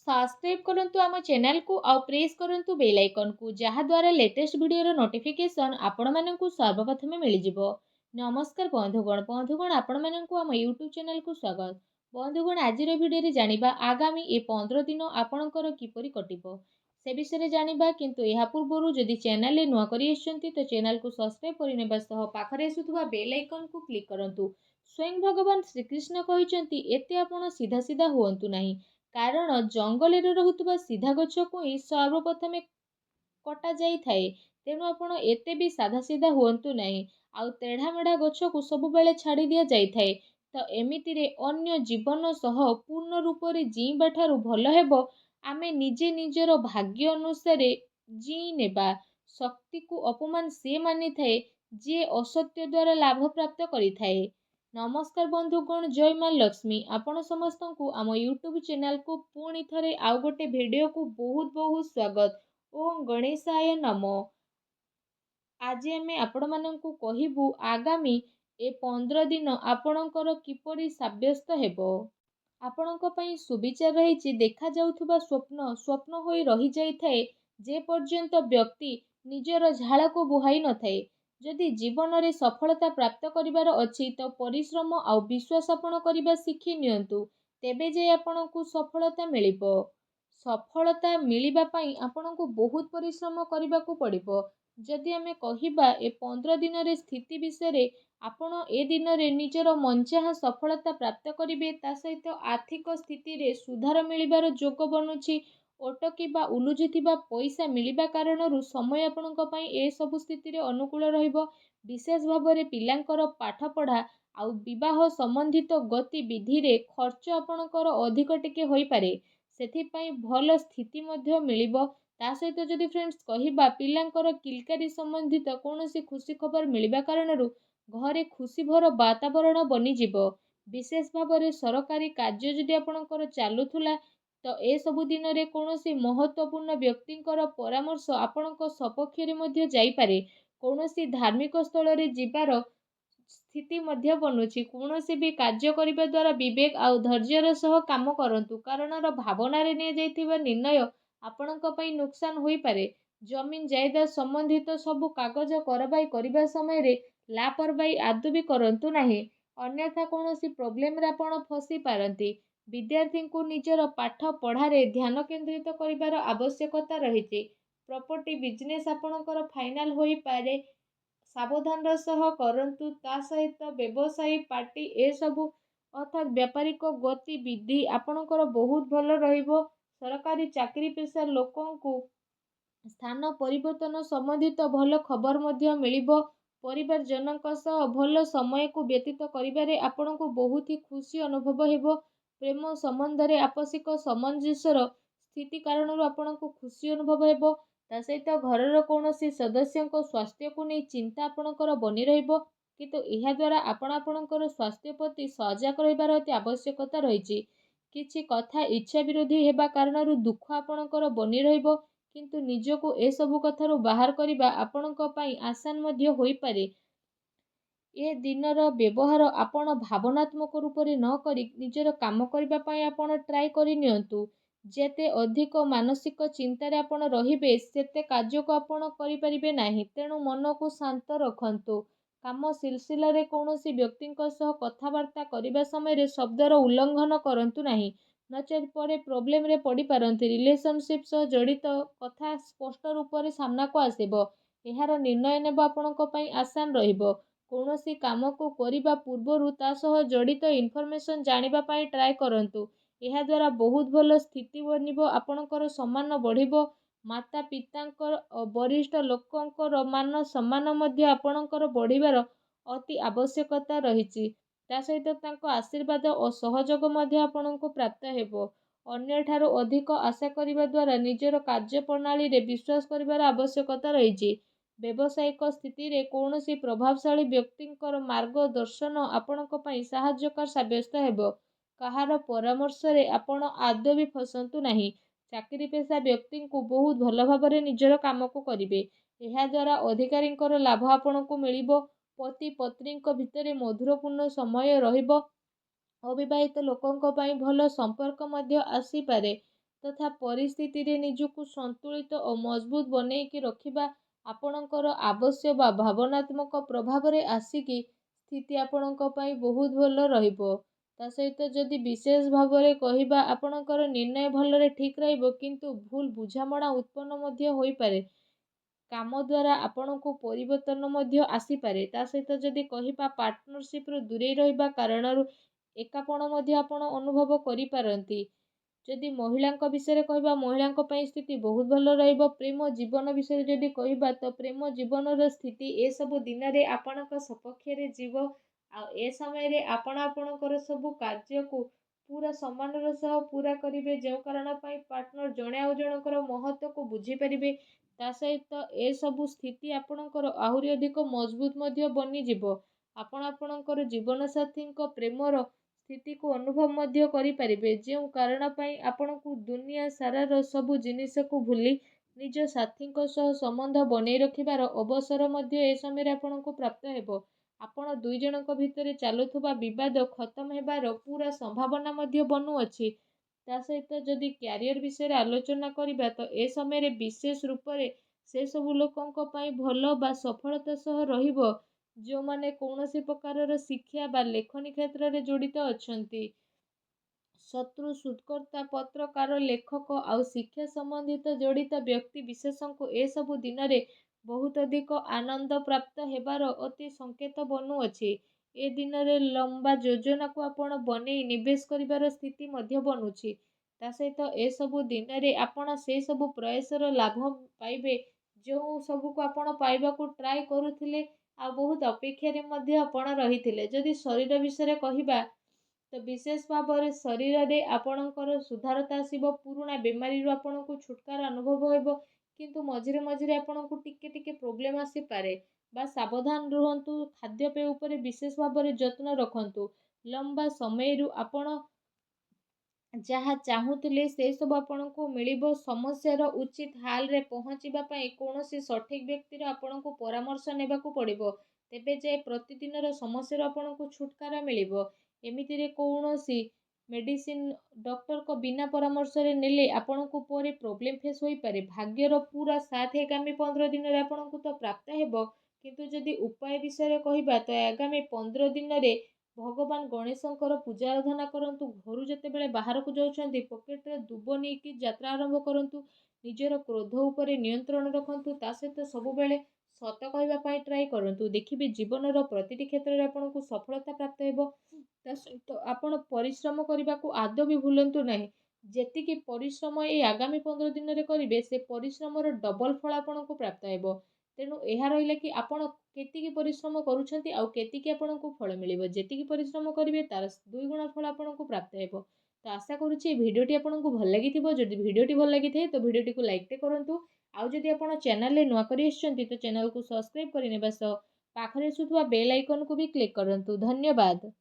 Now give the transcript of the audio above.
Subscribe करंतु आम channel को आउ प्रेस करंतु बेल आइकन को जहा द्वारा लेटेस्ट वीडियो नोटिफिकेशन आपण मानकु सर्वप्रथमे मिल जिवो। नमस्कार बंधुगण आपण मानकु आम यूट्यूब चैनल को स्वागत। बंधुगण आज वीडियो रे जानिबा आगामी ए 15 दिन आपणकर किपरि कटिबो से विषय जानिबा, किंतु यहा पूर्वरु जदि चैनल रे नुआ करि आछंती तो चैनल को सब्सक्राइब करिनेबा सह पाखरे आसुथुबा बेल आइकन को क्लिक करंतु। स्वयं भगवान श्रीकृष्ण कहिसंती एते आपण सीधा सीधा हुअंतु नाही, कारण जंगल रे रहुतुबा सीधा गछ को ही सर्वप्रथमे कटा जाई थाए। तेणु आपण एते भी साधा सीधा हुअंतु नाही, आउ तेढ़ा मेढ़ा गछ को सब बेले छाड़ी दिया जाई थाए। तो एमिति रे अन्य जीवन सह पूर्ण रूप रे जीवा ठारू भल हेबो आमे निजे निजर भाग्य अनुसार जी नेबा। शक्ति को अपमान से मानि थाए जे असत्य द्वारा लाभ प्राप्त करि थाए। नमस्कार बंधुगण, जय माँ लक्ष्मी। आपण समस्त को आम यूट्यूब चैनल को पुणी थरे आउ गोटे वीडियो को बहुत बहुत स्वागत। ओम गणेशाय नमो। आज आमे आपण माननकु कहिबु आगामी ए 15 दिन आपणकर किपरि साब्यस्त हेबो। आपणक पई सुविचार रहिछि। देखा जाउथुबा स्वप्न स्वप्न होई रहि जाई थाए जे पर्यंत व्यक्ति निजर झाड़ को बुहाई न थाए। जदि जीवन रे सफलता प्राप्त करिवार अछि तो परिश्रम आउ विश्वास आपण करिबा शिखि नियंतु, तेबे जे आपणकु सफलता मिलिबो। सफलता मिलिबा पई आपणकु बहुत परिश्रम करिबाकु पड़िबो। जदि आमे कहिबा ए 15 दिन रे स्थिति विषय आपण ए दिन रे निजर मनचाहा सफलता प्राप्त करिवे, ता सहित आर्थिक स्थिति रे सुधार मिलिबार जोग बनुछि। अटकी बा उलुझिथिबा पैसा मिलिबा कारणरू समय आपणक पई ए सब स्थिति रे अनुकूल रहिबो। विशेष भाବରେ पिलांकर पाठ पढ़ा आउ विवाह संबंधित गतिविधि रे खर्च आपणकर अधिक टिके होई पारे, सेथिपई भल स्थिति मध्य मिलिबो। ता सहित जदि फ्रेंड्स कहिबा पिलांकर किलकारी संबंधित कौनसी खुशी खबर मिलिबा कारणरू घरे खुशी भर वातावरण बनी जिवो। विशेष भाବରେ सरकारी कार्य जदि आपणकर चालुथुला तो ए सबु दिन रे कौनसी महत्वपूर्ण व्यक्तिंकर परामर्श आपणक सपक्ष रे मध्य जाई पारे। कौनसी धार्मिक स्थल रे जिबार स्थिति मध्य बनुछि। कौनसी भी कार्य करिबा द्वारा विवेक आउ धैर्यर सह काम करंतु, कारण भावना रे ने जाइथिबा निर्णय आपणक पई नुकसान होई पारे। जमीन जायदाद संबंधित सबु कागज करबाई करिबा समय रे लापरवाही आदु भी करंतु नाही, अन्यथा कौनसी प्रॉब्लम रे आपण फसी पारंती। विद्यार्थी को निजर पाठ पढ़ारे ध्यान केंद्रित करिबार आवश्यकता रहिछि। प्रॉपर्टी बिजनेस आपणकर फाइनल होई पारे, सावधान सह करंतु। ता सहित व्यवसायी पार्टी ए सबु अर्थात व्यापारिक गतिविधि आपणकर बहुत भल रहिबो। सरकारी चाकरी पेशा लोकंकु स्थान परिवर्तन संबंधित भल खबर मध्य मिलिबो। परिवार जनक सह भल समय को व्यतीत करिबारे आपणको बहुत ही खुशी अनुभव हेबो। प्रेम संबंध रे आपसिक सामंजस्यर स्थिति कारणरू आपणको खुशी अनुभव हेबो। ता सहित घरर कौनसी सदस्यंको स्वास्थ्य को नहीं चिंता आपणकर बनी रहिबो, किंतु एहा द्वारा आपणकर स्वास्थ्य प्रति सजग रहिबार अति आवश्यकता रहिछि। किछि कथा इच्छा विरोधी हेबा कारणरू दुख आपणकर बनी रहिबो, किंतु निजको ए सबु कथारू बाहर करिबा आपणक पई आसान मध्य होई पारे। ए दिनर व्यवहार आपण भावनात्मक रूप रे न करी निजर काम करिबा पई आपण ट्राई करि नियंतु। जेते अधिक मानसिक चिंतारे आपण रहिबे सेते कार्य को आपण करि परिबे नाही। तेणु मन को शांत रखंतु। काम सिलसिला रे कौनसी व्यक्तिंक सह कथावार्ता करिबा समय रे शब्दर उल्लंघन करंतु नाही, नचेत परे प्रॉब्लम रे पड़ी पारंती। रिलेशनशिप सह जड़ित कथा स्पष्ट रूप रे सामना को आसीबो। एहार निर्णय नेबा आपणक पई आसान रहिबो। कौनसी काम को करिबा पूर्वरु ता सह जड़ित इनफॉरमेशन जानिबा पई ट्राई करंतु। एहा द्वारा बहुत भल स्थिति बनिबो। आपणकर सम्मान बढ़िबो। माता पितांकर वरिष्ठ लोकंकर मान सम्मान मध्य आपणकर बढ़िबार अति आवश्यकता रहिछि। ता सहित तांको आशीर्वाद और सहयोग मध्य आपणको प्राप्त हेबो। अन्य ठारो अधिक आशा करिबा द्वारा निजर कार्य प्रणाली रे विश्वास करिबार आवश्यकता रहिछि। व्यावसायिक स्थिति रे कौनसी प्रभावशाली व्यक्तिंकर मार्गदर्शन आपणक पई सहायकर साब्यस्त हेबो। कहार परामर्श रे आपण आदौ भी फसंतु नाही। चाकरी पेशा व्यक्ति को बहुत भल भाବରେ निजर काम को करिवे। एहा द्वारा अधिकारींकर लाभ आपणको मिलिबो। पति पत्नींक भितरे मधुरपूर्ण समय रहिबो। अविवाहित लोकंक पई भल संपर्क मध्य आसी पारे। ତଥା ପରିସ୍ଥିତିରେ ନିଜକୁ ସନ୍ତୁଳିତ ଓ ମଜବୁତ ବନେଇକି ରଖିବା ଆପଣଙ୍କର ଆବଶ୍ୟକ ବା ଭାବନାତ୍ମକ ପ୍ରଭାବରେ ଆସିକି ସ୍ଥିତି ଆପଣଙ୍କ ପାଇଁ ବହୁତ ଭଲ ରହିବ। ତା ସହିତ ଯଦି ବିଶେଷ ଭାବରେ କହିବା ଆପଣଙ୍କର ନିର୍ଣ୍ଣୟ ଭଲରେ ଠିକ୍ ରହିବ, କିନ୍ତୁ ଭୁଲ ବୁଝାମଣା ଉତ୍ପନ୍ନ ମଧ୍ୟ ହୋଇପାରେ। କାମ ଦ୍ୱାରା ଆପଣଙ୍କୁ ପରିବର୍ତ୍ତନ ମଧ୍ୟ ଆସିପାରେ। ତା ସହିତ ଯଦି କହିବା ପାର୍ଟନରସିପ୍ରୁ ଦୂରେଇ ରହିବା କାରଣରୁ ଏକାପଣ ମଧ୍ୟ ଆପଣ ଅନୁଭବ କରିପାରନ୍ତି। ଯଦି ମହିଳାଙ୍କ ବିଷୟରେ କହିବା, ମହିଳାଙ୍କ ପାଇଁ ସ୍ଥିତି ବହୁତ ଭଲ ରହିବ। ପ୍ରେମ ଜୀବନ ବିଷୟରେ ଯଦି କହିବା, ତ ପ୍ରେମ ଜୀବନର ସ୍ଥିତି ଏସବୁ ଦିନରେ ଆପଣଙ୍କ ସପକ୍ଷରେ ଯିବ। ଆଉ ଏ ସମୟରେ ଆପଣ ଆପଣଙ୍କର ସବୁ କାର୍ଯ୍ୟକୁ ପୁରା ସମ୍ମାନର ସହ ପୁରା କରିବେ, ଯେଉଁ କାରଣ ପାଇଁ ପାର୍ଟନର ଜଣେ ଆଉ ଜଣଙ୍କର ମହତ୍ତ୍ୱକୁ ବୁଝିପାରିବେ। ତା ସହିତ ଏସବୁ ସ୍ଥିତି ଆପଣଙ୍କର ଆହୁରି ଅଧିକ ମଜବୁତ ମଧ୍ୟ ବନିଯିବ। ଆପଣ ଆପଣଙ୍କର ଜୀବନସାଥୀଙ୍କ ପ୍ରେମର ସ୍ଥିତିକୁ ଅନୁଭବ ମଧ୍ୟ କରିପାରିବେ, ଯେଉଁ କାରଣ ପାଇଁ ଆପଣଙ୍କୁ ଦୁନିଆ ସାରାର ସବୁ ଜିନିଷକୁ ଭୁଲି ନିଜ ସାଥୀଙ୍କ ସହ ସମ୍ବନ୍ଧ ବନେଇ ରଖିବାର ଅବସର ମଧ୍ୟ ଏ ସମୟରେ ଆପଣଙ୍କୁ ପ୍ରାପ୍ତ ହେବ। ଆପଣ ଦୁଇ ଜଣଙ୍କ ଭିତରେ ଚାଲୁଥିବା ବିବାଦ ଖତମ ହେବାର ପୁରା ସମ୍ଭାବନା ମଧ୍ୟ ବନୁଅଛି। ତା ସହିତ ଯଦି କ୍ୟାରିୟର ବିଷୟରେ ଆଲୋଚନା କରିବା, ତ ଏ ସମୟରେ ବିଶେଷ ରୂପରେ ସେ ସବୁ ଲୋକଙ୍କ ପାଇଁ ଭଲ ବା ସଫଳତା ସହ ରହିବ ଯେଉଁମାନେ କୌଣସି ପ୍ରକାରର ଶିକ୍ଷା ବା ଲେଖନୀ କ୍ଷେତ୍ରରେ ଜଡ଼ିତ ଅଛନ୍ତି। ଶତ୍ରୁ, ଶୋଧକର୍ତ୍ତା, ପତ୍ରକାର, ଲେଖକ ଆଉ ଶିକ୍ଷା ସମ୍ବନ୍ଧିତ ଜଡ଼ିତ ବ୍ୟକ୍ତି ବିଶେଷଙ୍କୁ ଏସବୁ ଦିନରେ ବହୁତ ଅଧିକ ଆନନ୍ଦ ପ୍ରାପ୍ତ ହେବାର ଅତି ସଂକେତ ବନୁଅଛି। ଏ ଦିନରେ ଲମ୍ବା ଯୋଜନାକୁ ଆପଣ ବନେଇ ନିବେଶ କରିବାର ସ୍ଥିତି ମଧ୍ୟ ବନୁଛି। ତା ସହିତ ଏସବୁ ଦିନରେ ଆପଣ ସେ ସବୁ ପ୍ରୟାସର ଲାଭ ପାଇବେ ଯେଉଁ ସବୁକୁ ଆପଣ ପାଇବାକୁ ଟ୍ରାଏ କରୁଥିଲେ ଆଉ ବହୁତ ଅପେକ୍ଷାରେ ମଧ୍ୟ ଆପଣ ରହିଥିଲେ। ଯଦି ଶରୀର ବିଷୟରେ କହିବା, ତ ବିଶେଷ ଭାବରେ ଶରୀରରେ ଆପଣଙ୍କର ସୁଧାରତା ଆସିବ। ପୁରୁଣା ବେମାରୀରୁ ଆପଣଙ୍କୁ ଛୁଟକାରା ଅନୁଭବ ହେବ, କିନ୍ତୁ ମଝିରେ ମଝିରେ ଆପଣଙ୍କୁ ଟିକେ ଟିକେ ପ୍ରୋବ୍ଲେମ୍ ଆସିପାରେ। ବା ସାବଧାନ ରୁହନ୍ତୁ। ଖାଦ୍ୟପେୟ ଉପରେ ବିଶେଷ ଭାବରେ ଯତ୍ନ ରଖନ୍ତୁ। ଲମ୍ବା ସମୟରୁ ଆପଣ ଯାହା ଚାହୁଁଥିଲେ ସେ ସବୁ ଆପଣଙ୍କୁ ମିଳିବ। ସମସ୍ୟାର ଉଚିତ ହାଲରେ ପହଞ୍ଚିବା ପାଇଁ କୌଣସି ସଠିକ୍ ବ୍ୟକ୍ତିର ଆପଣଙ୍କୁ ପରାମର୍ଶ ନେବାକୁ ପଡ଼ିବ। ତେବେ ଯାଇ ପ୍ରତିଦିନର ସମସ୍ୟାରୁ ଆପଣଙ୍କୁ ଛୁଟକାରା ମିଳିବ। ଏମିତିରେ କୌଣସି ମେଡ଼ିସିନ ଡକ୍ଟରଙ୍କ ବିନା ପରାମର୍ଶରେ ନେଲେ ଆପଣଙ୍କୁ ପରେ ପ୍ରୋବ୍ଲେମ୍ ଫେସ୍ ହୋଇପାରେ। ଭାଗ୍ୟର ପୁରା ସାଥ ଆଗାମୀ 15 ଦିନରେ ଆପଣଙ୍କୁ ତ ପ୍ରାପ୍ତ ହେବ, କିନ୍ତୁ ଯଦି ଉପାୟ ବିଷୟରେ କହିବା, ତ ଆଗାମୀ 15 ଦିନରେ ଭଗବାନ ଗଣେଶଙ୍କର ପୂଜା ଆରାଧନା କରନ୍ତୁ। ଘରୁ ଯେତେବେଳେ ବାହାରକୁ ଯାଉଛନ୍ତି ପକେଟରେ ଦୁବ ନେଇକି ଯାତ୍ରା ଆରମ୍ଭ କରନ୍ତୁ। ନିଜର କ୍ରୋଧ ଉପରେ ନିୟନ୍ତ୍ରଣ ରଖନ୍ତୁ। ତା ସହିତ ସବୁବେଳେ ସତ କହିବା ପାଇଁ ଟ୍ରାଏ କରନ୍ତୁ। ଦେଖିବେ ଜୀବନର ପ୍ରତିଟି କ୍ଷେତ୍ରରେ ଆପଣଙ୍କୁ ସଫଳତା ପ୍ରାପ୍ତ ହେବ। ତା ସହିତ ଆପଣ ପରିଶ୍ରମ କରିବାକୁ ଆଦୌ ବି ଭୁଲନ୍ତୁ ନାହିଁ। ଯେତିକି ପରିଶ୍ରମ ଏଇ ଆଗାମୀ 15 ଦିନରେ କରିବେ, ସେ ପରିଶ୍ରମର ଡବଲ ଫଳ ଆପଣଙ୍କୁ ପ୍ରାପ୍ତ ହେବ। ତେଣୁ ଏହା ରହିଲା କି ଆପଣ କେତିକି ପରିଶ୍ରମ କରୁଛନ୍ତି ଆଉ କେତିକି ଆପଣଙ୍କୁ ଫଳ ମିଳିବ। ଯେତିକି ପରିଶ୍ରମ କରିବେ ତାର 2 ଗୁଣ ଫଳ ଆପଣଙ୍କୁ ପ୍ରାପ୍ତ ହେବ। ତ ଆଶା କରୁଛି এই ଭିଡ଼ିଓଟି ଆପଣଙ୍କୁ ଭଲ ଲାଗିଥିବ। ଯଦି ଭିଡ଼ିଓଟି ଭଲ ଲାଗିଥାଏ ତ ଭିଡ଼ିଓଟିକୁ ଲାଇକ୍ଟେ କରନ୍ତୁ। ଆଉ ଯଦି ଆପଣ ଚ୍ୟାନେଲରେ ନୂଆ କରି ଆସିଛନ୍ତି ତ ଚ୍ୟାନେଲକୁ ସବସ୍କ୍ରାଇବ୍ କରିନେବା ସହ ପାଖରେ ଆସୁଥିବା ବେଲ୍ ଆଇକନକୁ ବି କ୍ଲିକ୍ କରନ୍ତୁ। ଧନ୍ୟବାଦ।